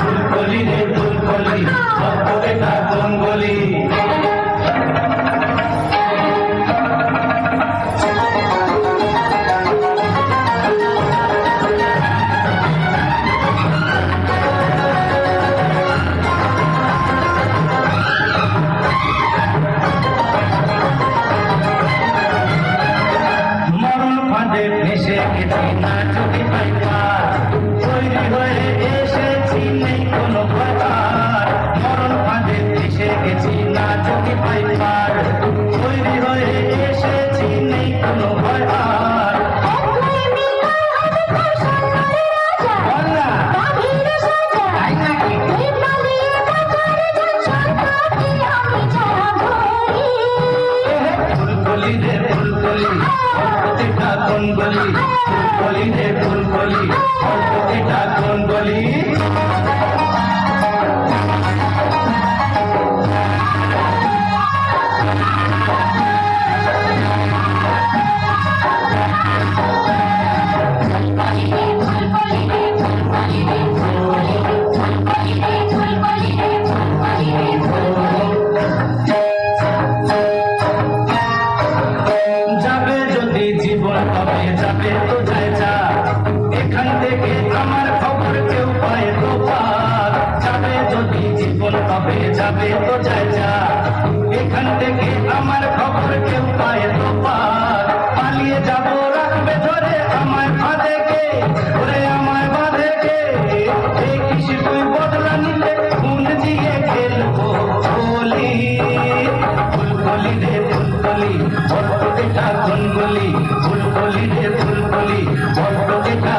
ফুলকলি রে ফুলকলি এটা কোন গলি মরণ ফাঁদে ভেসে গেছি না চোখে পাই পার তৈরি হয়ে এসেছি নেই কোনো ভয় মরণ ফাঁদে ভেসে গেছি না চোখে পাই পার তৈরি হয়ে এসেছি নেই কোনো ভয় ফুলকলি রে ফুলকলি এটা কোন গলি ফুলকলি রে ফুলকলি এটা কোন গলি যাবে যদি জীবন তবে যাবে তো যায় যা এখান থেকে আমার খবর কেউ পায় তো পার যাবে যদি জীবন তবে যাবে তো যায় যা এখান থেকে আমার খবর কেউ পায় তো পার পালিয়ে যাব রাখবে ধরে আমায় ফাঁদে কে ওরে আমায় বাঁধে কে এই কৃষি তুই বদলা নিতে খুন দিয়ে খেলবো বলি ফুলকলি রে ফুলকলি এটা কোন গলি ফুলকলি রে ফুলকলি এটা